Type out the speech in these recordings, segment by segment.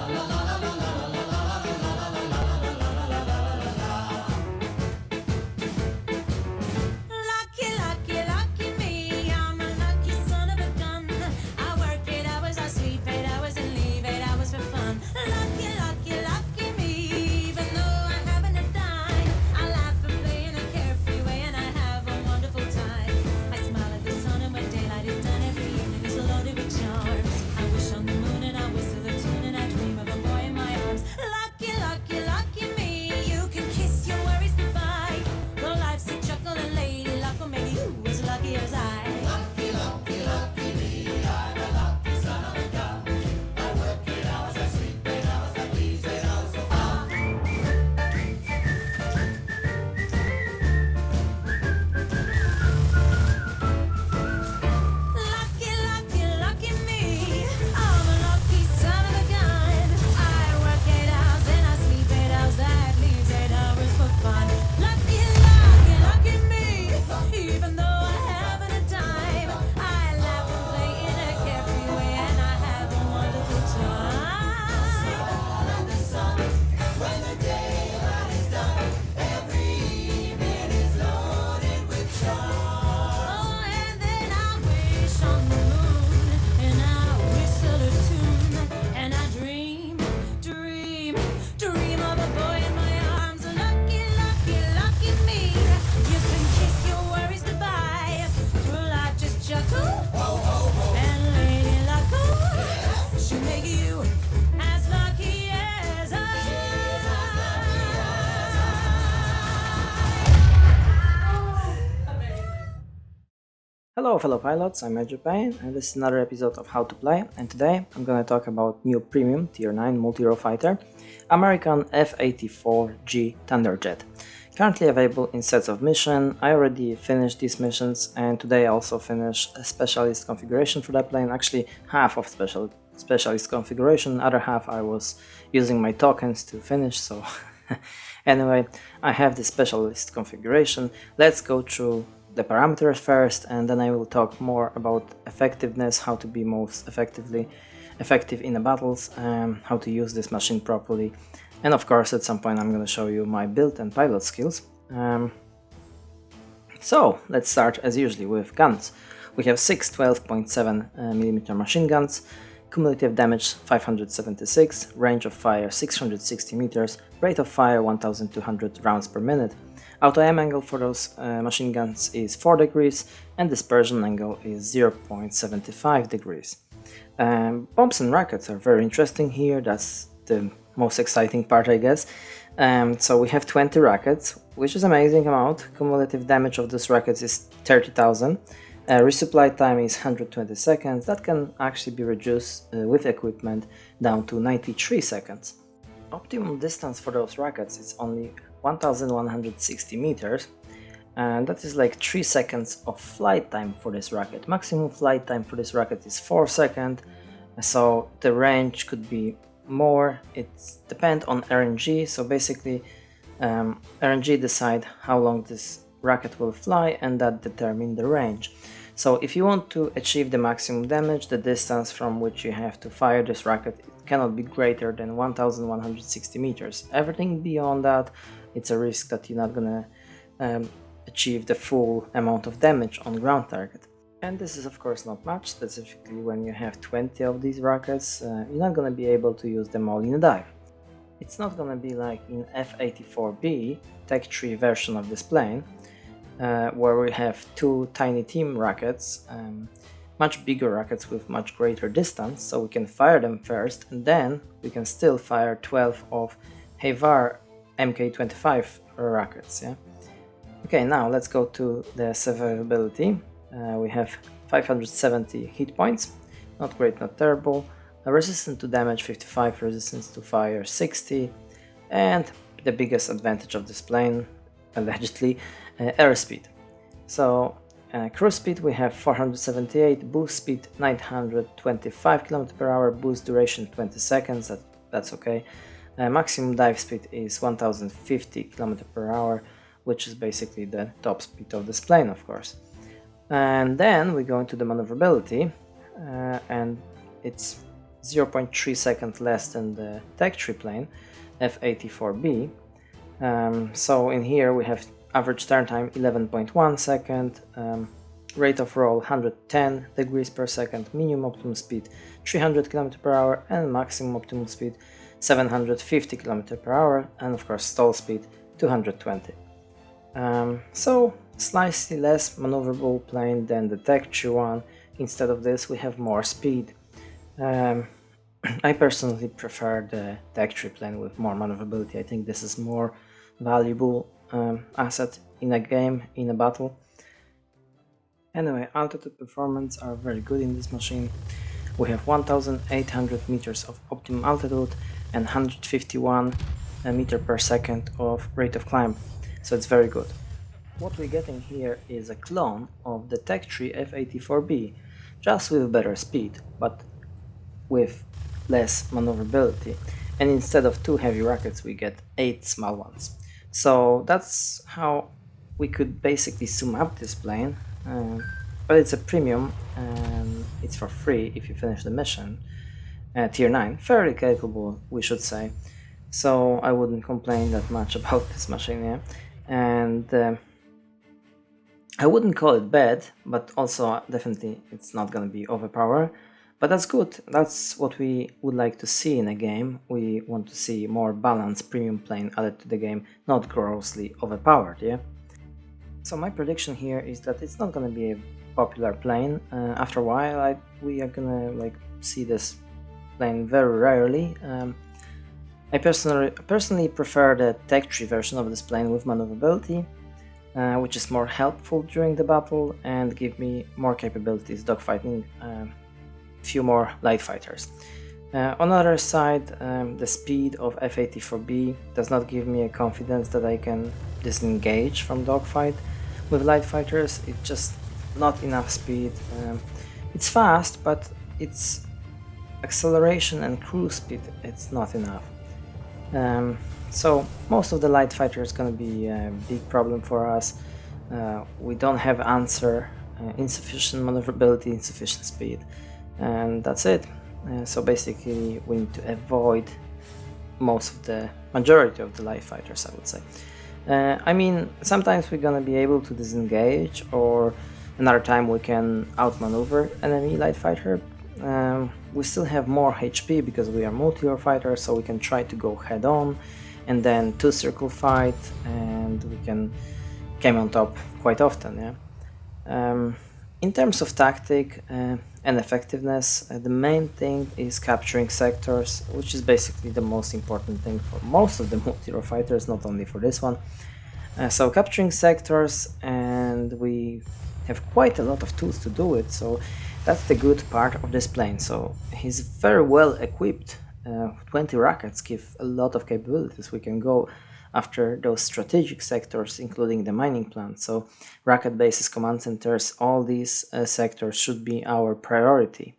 Lucky, lucky, lucky me, I'm a lucky son of a gun. I work 8 hours, I sleep 8 hours, and leave 8 hours for fun. Lucky, lucky, lucky me, even though I haven't a dime. I laugh and play in a carefree way, and I have a wonderful time. I smile at the sun, and when daylight is done, every evening is loaded with charms. I wish on the moon, and I whistle a tune, and I dream of a boy in my arms. Lucky, lucky, lucky me, you can kiss your worries goodbye. Though life's a chuckle and lady luck, or maybe you as lucky as I. Lucky, lucky, lucky me, I'm a lucky son of a gun. I work 8 hours, I sleep 8 hours, that leaves 8 hours for fun. Lucky, lucky, lucky me, I'm a lucky son of a gun. I work 8 hours and I sleep 8 hours, that leaves 8 hours for fun. Lucky, lucky, lucky me, even though I haven't a dime. I laugh and play in a carefree way, and I have a wonderful time. And the sun, when the daylight is done, every evening is loaded with charm. Oh, and then I wish on the moon, and I whistle a tune, and I dream, dream, dream of a boy in my arms. Lucky, lucky, lucky me, you can kiss your worries goodbye. Through life just chuckle, and lady luck, she'll make you as lucky as I. Hello fellow pilots, I'm Major Payne and this is another episode of How to Play, and today I'm gonna talk about new premium Tier 9 multi-role fighter, American F-84G Thunderjet. Currently available in sets of mission. I already finished these missions, and today I also finished a specialist configuration for that plane, actually half of specialist configuration, other half I was using my tokens to finish, so anyway, I have the specialist configuration. Let's go through the parameters first, and then I will talk more about effectiveness, how to be most effective in the battles, how to use this machine properly, and of course at some point I'm going to show you my build and pilot skills. So let's start as usually with guns. We have 6 12.7mm machine guns, cumulative damage 576, range of fire 660 meters, rate of fire 1200 rounds per minute. Auto-aim angle for those machine guns is 4 degrees, and dispersion angle is 0.75 degrees. Bombs and rockets are very interesting here, that's the most exciting part, I guess. So we have 20 rockets, which is amazing amount. Cumulative damage of these rockets is 30,000. Resupply time is 120 seconds, that can actually be reduced with equipment down to 93 seconds. Optimum distance for those rockets is only 1160 meters, and that is like 3 seconds of flight time for this rocket. Maximum flight time for this rocket is 4 seconds, so the range could be more. It depends on RNG, so basically RNG decide how long this rocket will fly, and that determine the range. So if you want to achieve the maximum damage, the distance from which you have to fire this rocket cannot be greater than 1160 meters. Everything beyond that, it's a risk that you're not gonna achieve the full amount of damage on ground target. And this is of course not much, specifically when you have 20 of these rockets, you're not gonna be able to use them all in a dive. It's not gonna be like in F-84B Tech 3 version of this plane, where we have 2 tiny team rockets, much bigger rockets with much greater distance, so we can fire them first, and then we can still fire 12 of Havar Mk25 rockets. Yeah. Okay, now let's go to the survivability. We have 570 hit points, not great, not terrible. Resistance to damage 55, resistance to fire 60, and the biggest advantage of this plane, allegedly, airspeed. So cruise speed we have 478, boost speed 925 km/h, boost duration 20 seconds, that's okay. Maximum dive speed is 1050 km/h, which is basically the top speed of this plane, of course. And then we go into the maneuverability, and it's 0.3 seconds less than the Tech Tree plane, F-84B. So in here we have average turn time 11.1 second, rate of roll 110 degrees per second, minimum optimum speed 300 km per hour, and maximum optimum speed 750 km per hour, and of course stall speed 220. So slightly less maneuverable plane than the Tech Tree one. Instead of this we have more speed. I personally prefer the Tech Tree plane with more maneuverability. I think this is more valuable asset in a game, in a battle. Anyway, altitude performance are very good in this machine. We have 1800 meters of optimum altitude and 151 meter per second of rate of climb, so it's very good. What we're getting here is a clone of the Tech Tree F-84B, just with better speed, but with less maneuverability, and instead of 2 heavy rockets we get 8 small ones. So that's how we could basically sum up this plane, but it's a premium and it's for free if you finish the mission. Tier 9, fairly capable we should say, so I wouldn't complain that much about this machine, yeah? And I wouldn't call it bad, but also definitely it's not gonna be overpowered. But that's good, that's what we would like to see in a game. We want to see more balanced premium plane added to the game, not grossly overpowered, yeah? So my prediction here is that it's not gonna be a popular plane. After a while we are gonna see this plane very rarely. I personally prefer the Tech Tree version of this plane with maneuverability, which is more helpful during the battle and give me more capabilities dogfighting, few more light fighters. On the other side, the speed of F-84B does not give me a confidence that I can disengage from dogfight with light fighters. It's just not enough speed. It's fast, but its acceleration and cruise speed, it's not enough. So most of the light fighter is going to be a big problem for us. We don't have answer, insufficient maneuverability, insufficient speed, and that's it. So basically we need to avoid majority of the light fighters, I would say. I mean, sometimes we're gonna be able to disengage, or another time we can outmaneuver enemy light fighter. We still have more HP because we are multi-war fighters, so we can try to go head on and then 2-circle fight, and we can come on top quite often, yeah? In terms of tactic and effectiveness, the main thing is capturing sectors, which is basically the most important thing for most of the multi-war fighters, not only for this one. So capturing sectors, and we have quite a lot of tools to do it, so that's the good part of this plane. So he's very well equipped. 20 rockets give a lot of capabilities. We can go after those strategic sectors, including the mining plant. So rocket bases, command centers, all these sectors should be our priority.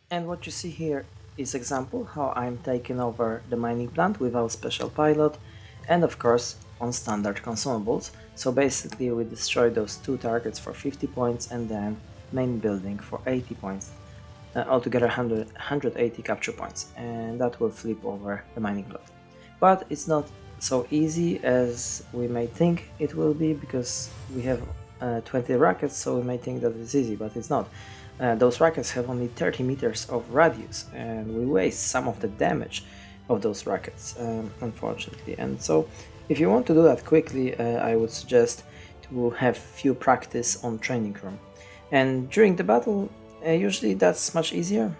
And what you see here is example how I'm taking over the mining plant without special pilot, and of course on standard consumables. So basically we destroy those 2 targets for 50 points and then main building for 80 points. Altogether 180 capture points, and that will flip over the mining plant. But it's not so easy as we may think it will be, because we have 20 rockets, so we may think that it's easy, but it's not. Those rockets have only 30 meters of radius, and we waste some of the damage of those rockets, unfortunately. And so if you want to do that quickly, I would suggest to have few practice on training room. And during the battle, usually that's much easier.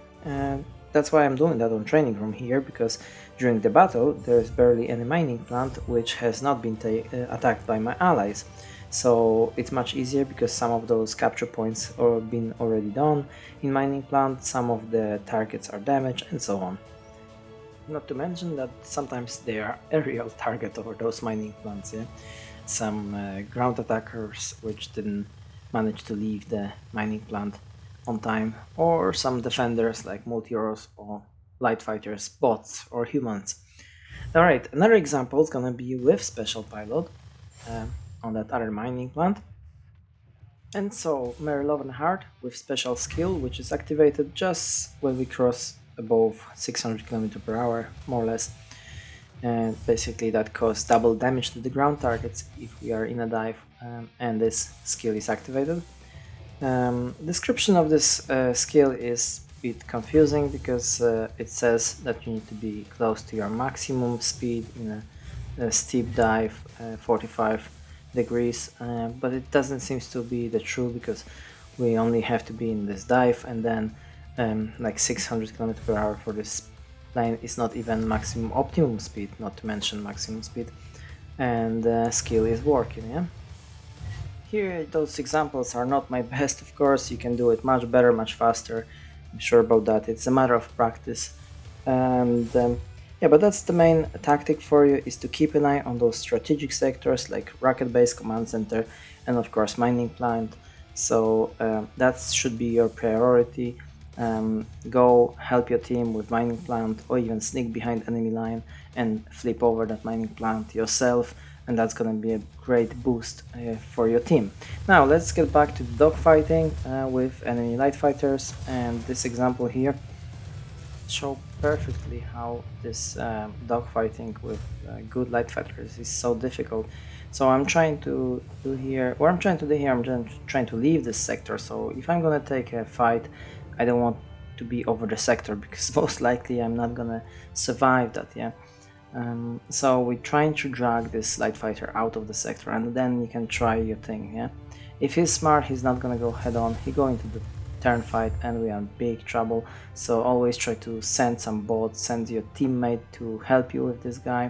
That's why I'm doing that on training room here, because during the battle there's barely any mining plant which has not been attacked by my allies. So it's much easier because some of those capture points have been already done in mining plant, some of the targets are damaged, and so on. Not to mention that sometimes they are aerial target over those mining plants, yeah? Some ground attackers which didn't manage to leave the mining plant on time, or some defenders like multi-wars or light fighters, bots or humans. Alright, another example is gonna be with special pilot on that other mining plant. And so Mary Lovenheart with special skill, which is activated just when we cross above 600 km per hour, more or less. And basically that causes double damage to the ground targets if we are in a dive and this skill is activated. Description of this skill is a bit confusing because it says that you need to be close to your maximum speed in a steep dive, 45 degrees, but it doesn't seem to be the true because we only have to be in this dive, and then like 600 km per hour for this plane is not even maximum optimum speed, not to mention maximum speed, and skill is working. Yeah, here those examples are not my best, of course. You can do it much better, much faster. I'm sure about that. It's a matter of practice. And yeah, but that's the main tactic for you, is to keep an eye on those strategic sectors like rocket base, command center, and of course mining plant. So that should be your priority. Go help your team with mining plant, or even sneak behind enemy line and flip over that mining plant yourself, and that's gonna be a great boost for your team. Now let's get back to dogfighting with enemy light fighters, and this example here show perfectly how this dogfighting with good light fighters is so difficult. So I'm trying to do here, I'm trying to leave this sector. So if I'm gonna take a fight, I don't want to be over the sector because most likely I'm not gonna survive that. Yeah. So we're trying to drag this light fighter out of the sector, and then you can try your thing. Yeah. If he's smart, he's not gonna go head on. He go into the turn fight, and we are in big trouble. So always try to send some bots, send your teammate to help you with this guy.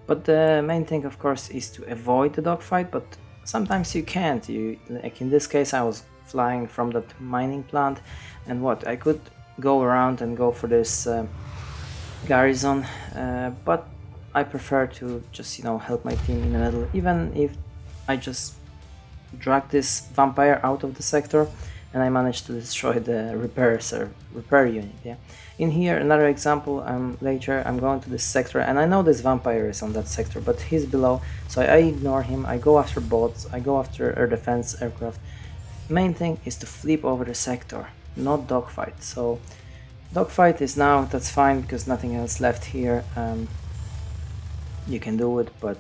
But the main thing, of course, is to avoid the dogfight. But sometimes you can't. Like in this case, I was flying from that mining plant, and what I could go around and go for this garrison, but I prefer to just help my team in the middle, even if I just drag this vampire out of the sector and I managed to destroy the repair unit. Yeah. In here, another example. Later I'm going to this sector, and I know this vampire is on that sector, but he's below, so I ignore him. I go after bots. I go after air defense aircraft. Main thing is to flip over the sector, not dogfight. So dogfight is now, that's fine because nothing else left here. You can do it, but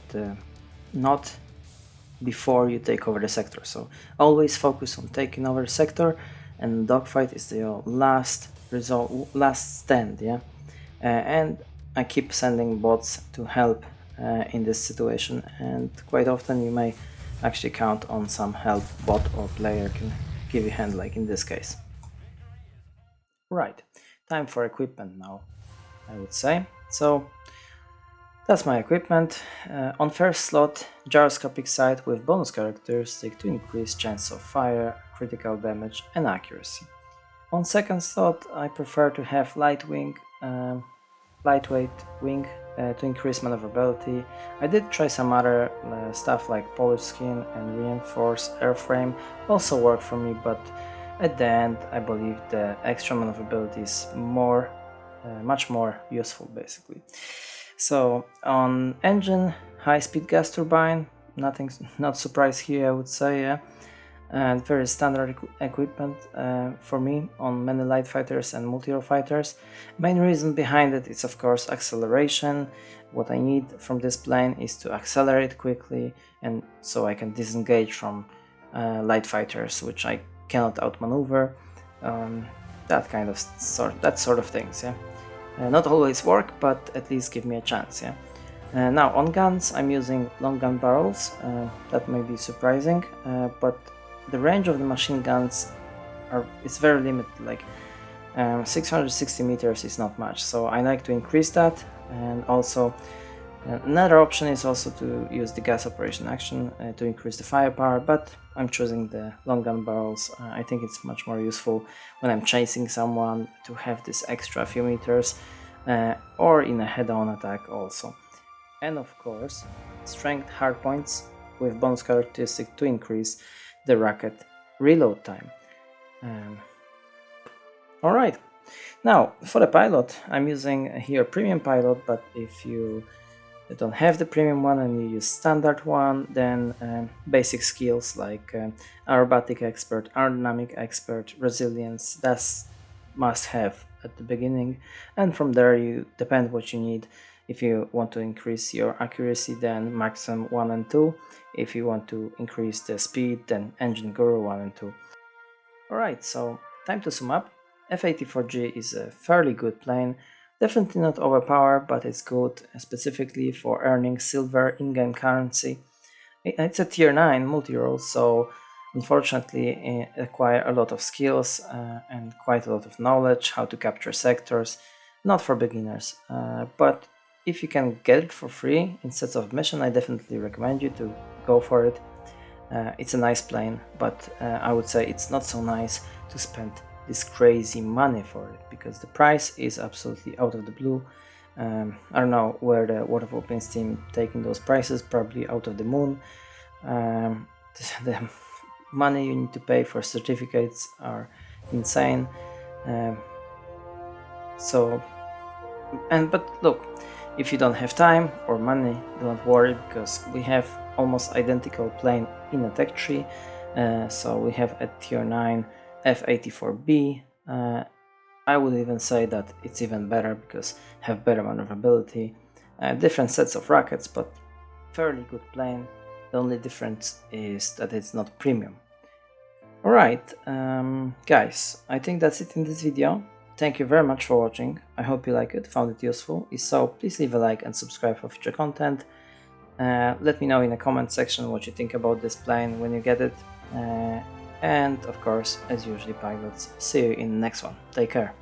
not before you take over the sector. So always focus on taking over the sector, and dogfight is the last result, last stand. Yeah. And I keep sending bots to help in this situation, and quite often you may actually count on some help bot or player can give you a hand, like in this case. Right, time for equipment now, I would say. So that's my equipment. On first slot, gyroscopic sight with bonus characteristic to increase chance of fire, critical damage and accuracy. On second slot, I prefer to have lightweight wing to increase maneuverability. I did try some other stuff like polished skin and reinforced airframe, also worked for me, but at the end I believe the extra maneuverability is much more useful basically. So on engine, high-speed gas turbine, not surprise here, I would say. Yeah. And very standard equipment for me on many light fighters and multi-role fighters. Main reason behind it is of course acceleration. What I need from this plane is to accelerate quickly, and so I can disengage from light fighters which I cannot outmaneuver. That sort of things. Yeah. Not always work, but at least give me a chance. Yeah. Now on guns, I'm using long gun barrels. That may be surprising, but the range of the machine guns is very limited. Like 660 meters is not much, so I like to increase that. And also another option is also to use the gas operation action to increase the firepower, but I'm choosing the long gun barrels. I think it's much more useful when I'm chasing someone to have this extra few meters, or in a head-on attack also. And of course, strength hardpoints with bonus characteristic to increase the rocket reload time. Alright, now for the pilot, I'm using here premium pilot, but if you don't have the premium one and you use standard one, then basic skills like aerobatic expert, aerodynamic expert, resilience, that's must have at the beginning, and from there you depend what you need. If you want to increase your accuracy, then maximum 1 and 2. If you want to increase the speed, then engine guru 1 and 2. Alright, so time to sum up. F-84G is a fairly good plane, definitely not overpowered, but it's good specifically for earning silver in-game currency. It's a tier 9 multi-role, so unfortunately it requires a lot of skills and quite a lot of knowledge how to capture sectors, not for beginners. But if you can get it for free instead of mission, I definitely recommend you to go for it. It's a nice plane, but I would say it's not so nice to spend this crazy money for it, because the price is absolutely out of the blue. I don't know where the World of Warplanes team taking those prices, probably out of the moon. The money you need to pay for certificates are insane. But look, if you don't have time or money, don't worry, because we have almost identical plane in a tech tree. So we have a tier 9 F-84B. I would even say that it's even better because have better maneuverability, different sets of rockets, but fairly good plane. The only difference is that it's not premium. Alright, guys, I think that's it in this video. Thank you very much for watching. I hope you like it, found it useful. If so, please leave a like and subscribe for future content. Let me know in the comment section what you think about this plane when you get it. And of course, as usually, pilots, see you in the next one. Take care.